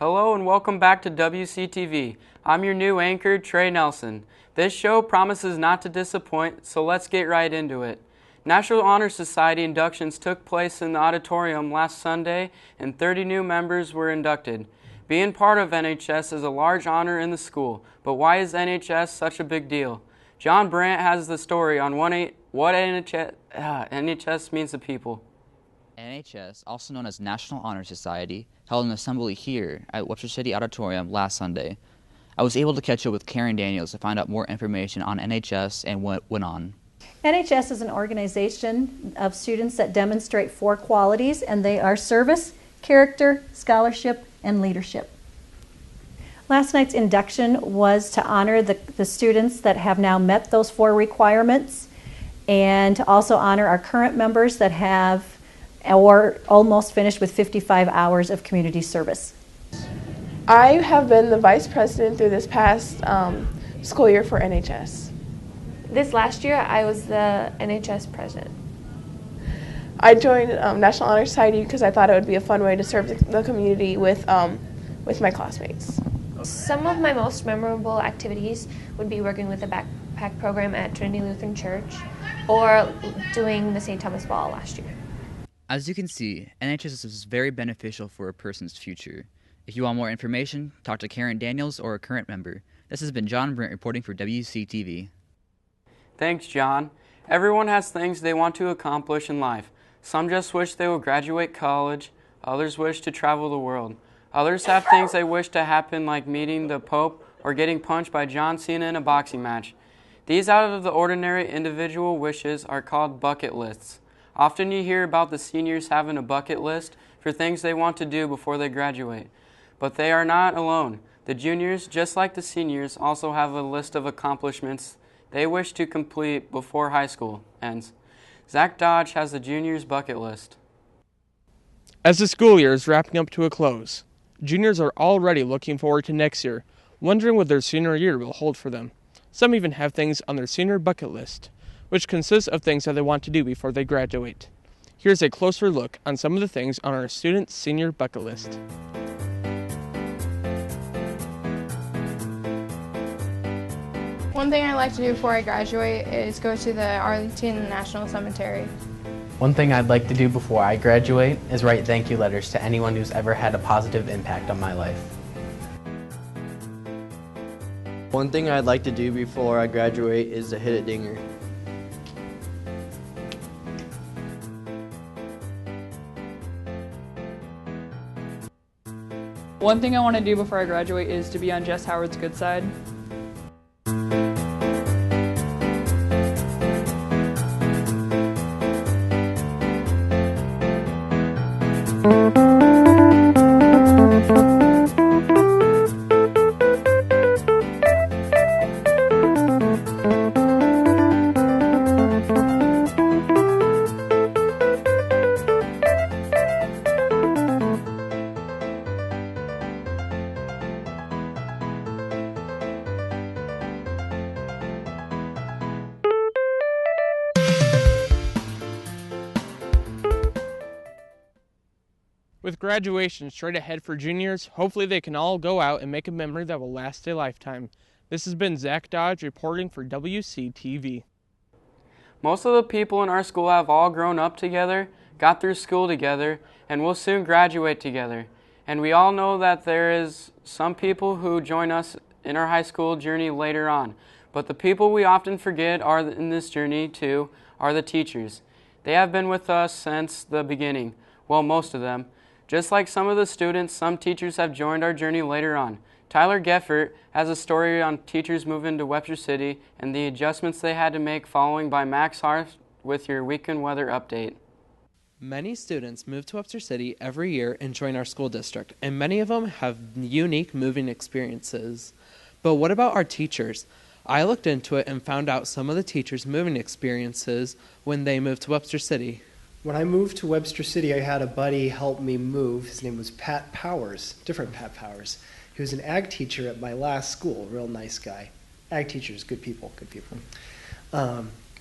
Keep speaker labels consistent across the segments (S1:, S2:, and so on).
S1: Hello and welcome back to Wctv. I'm your new anchor, Trey Nelson. This show promises not to disappoint, so let's get right into it. National Honor Society inductions took place in the auditorium last Sunday, and 30 new members were inducted. Being part of NHS is a large honor in the school, but why is NHS such a big deal? John Brandt has the story on what NHS means to people.
S2: NHS, also known as National Honor Society, held an assembly here at Webster City Auditorium last Sunday. I was able to catch up with Karen Daniels to find out more information on NHS and what went on.
S3: NHS is an organization of students that demonstrate 4 qualities, and they are service, character, scholarship, and leadership. Last night's induction was to honor the students that have now met those 4 requirements, and to also honor our current members that have or almost finished with 55 hours of community service.
S4: I have been the vice president through this past school year for NHS.
S5: This last year, I was the NHS president.
S4: I joined National Honor Society because I thought it would be a fun way to serve the community with my classmates.
S5: Some of my most memorable activities would be working with a backpack program at Trinity Lutheran Church or doing the St. Thomas Ball last year.
S2: As you can see, NHS is very beneficial for a person's future. If you want more information, talk to Karen Daniels or a current member. This has been John Brandt reporting for WCTV.
S1: Thanks, John. Everyone has things they want to accomplish in life. Some just wish they would graduate college. Others wish to travel the world. Others have things they wish to happen, like meeting the Pope or getting punched by John Cena in a boxing match. These out-of-the-ordinary individual wishes are called bucket lists. Often you hear about the seniors having a bucket list for things they want to do before they graduate. But they are not alone. The juniors, just like the seniors, also have a list of accomplishments they wish to complete before high school ends. Zach Dodge has the juniors' bucket list.
S6: As the school year is wrapping up to a close, juniors are already looking forward to next year, wondering what their senior year will hold for them. Some even have things on their senior bucket list, which consists of things that they want to do before they graduate. Here's a closer look on some of the things on our students' senior bucket list.
S7: One thing I'd like to do before I graduate is go to the Arlington National Cemetery.
S8: One thing I'd like to do before I graduate is write thank you letters to anyone who's ever had a positive impact on my life.
S9: One thing I'd like to do before I graduate is to hit a dinger.
S10: One thing I want to do before I graduate is to be on Jess Howard's good side.
S6: With graduation straight ahead for juniors, hopefully they can all go out and make a memory that will last a lifetime. This has been Zach Dodge reporting for WCTV.
S1: Most of the people in our school have all grown up together, got through school together, and will soon graduate together. And we all know that there is some people who join us in our high school journey later on. But the people we often forget are in this journey too are the teachers. They have been with us since the beginning. Well, most of them. Just like some of the students, some teachers have joined our journey later on. Tyler Geffert has a story on teachers moving to Webster City and the adjustments they had to make, following by Max Harf with your weekend weather update.
S11: Many students move to Webster City every year and join our school district, and many of them have unique moving experiences. But what about our teachers? I looked into it and found out some of the teachers' moving experiences when they moved to Webster City.
S12: When I moved to Webster City, I had a buddy help me move. His name was Pat Powers, different Pat Powers. He was an ag teacher at my last school, real nice guy. Ag teachers, good people, good people.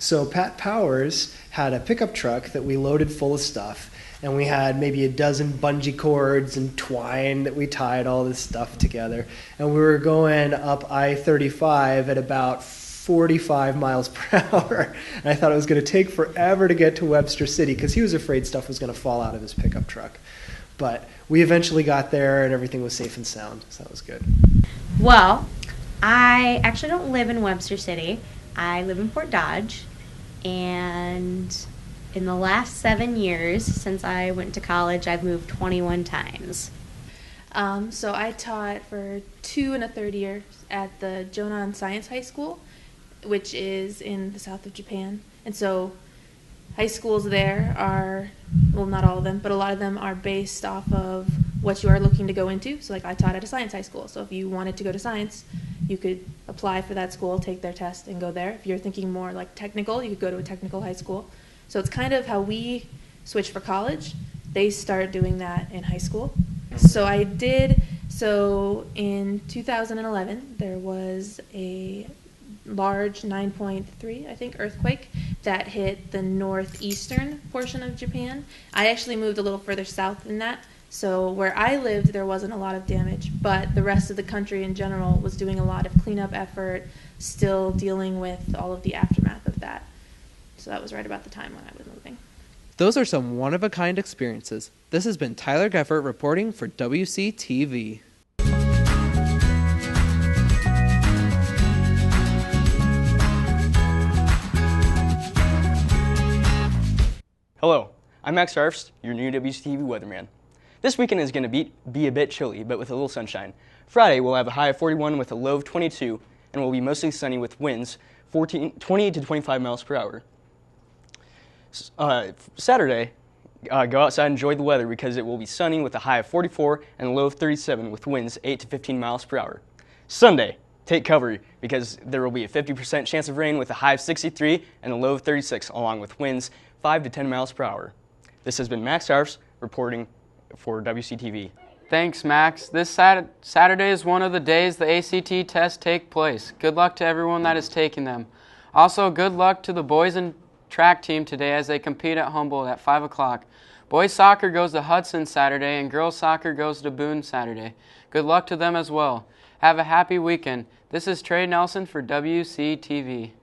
S12: So Pat Powers had a pickup truck that we loaded full of stuff, and we had maybe a dozen bungee cords and twine that we tied all this stuff together. And we were going up I-35 at about 45 miles per hour. And I thought it was going to take forever to get to Webster City because he was afraid stuff was going to fall out of his pickup truck. But we eventually got there and everything was safe and sound, so that was good.
S13: Well, I actually don't live in Webster City. I live in Fort Dodge, and in the last 7 years since I went to college, I've moved 21 times.
S4: So I taught for 2 1/3 years at the Jonan Science High School, which is in the south of Japan. And so high schools there are, well, not all of them, but a lot of them are based off of what you are looking to go into. So like I taught at a science high school. So if you wanted to go to science, you could apply for that school, take their test, and go there. If you're thinking more like technical, you could go to a technical high school. So it's kind of how we switch for college. They start doing that in high school. So I did, so in 2011, there was a large 9.3, I think, earthquake that hit the northeastern portion of Japan. I actually moved a little further south than that. So where I lived, there wasn't a lot of damage, but the rest of the country in general was doing a lot of cleanup effort, still dealing with all of the aftermath of that. So that was right about the time when I was moving.
S11: Those are some one-of-a-kind experiences. This has been Tyler Geffert reporting for Wctv.
S14: Hello, I'm Max Arfst, your new WCTV weatherman. This weekend is going to be a bit chilly, but with a little sunshine. Friday, we'll have a high of 41 with a low of 22, and will be mostly sunny with winds 20 to 25 miles per hour. Saturday, go outside and enjoy the weather because it will be sunny with a high of 44 and a low of 37 with winds 8 to 15 miles per hour. Sunday, take cover because there will be a 50% chance of rain with a high of 63 and a low of 36, along with winds 5 to 10 miles per hour. This has been Max Arfs reporting for WCTV.
S1: Thanks, Max. This Saturday is one of the days the ACT tests take place. Good luck to everyone that is taking them. Also, good luck to the boys and track team today as they compete at Humboldt at 5 o'clock. Boys soccer goes to Hudson Saturday and girls soccer goes to Boone Saturday. Good luck to them as well. Have a happy weekend. This is Trey Nelson for WCTV.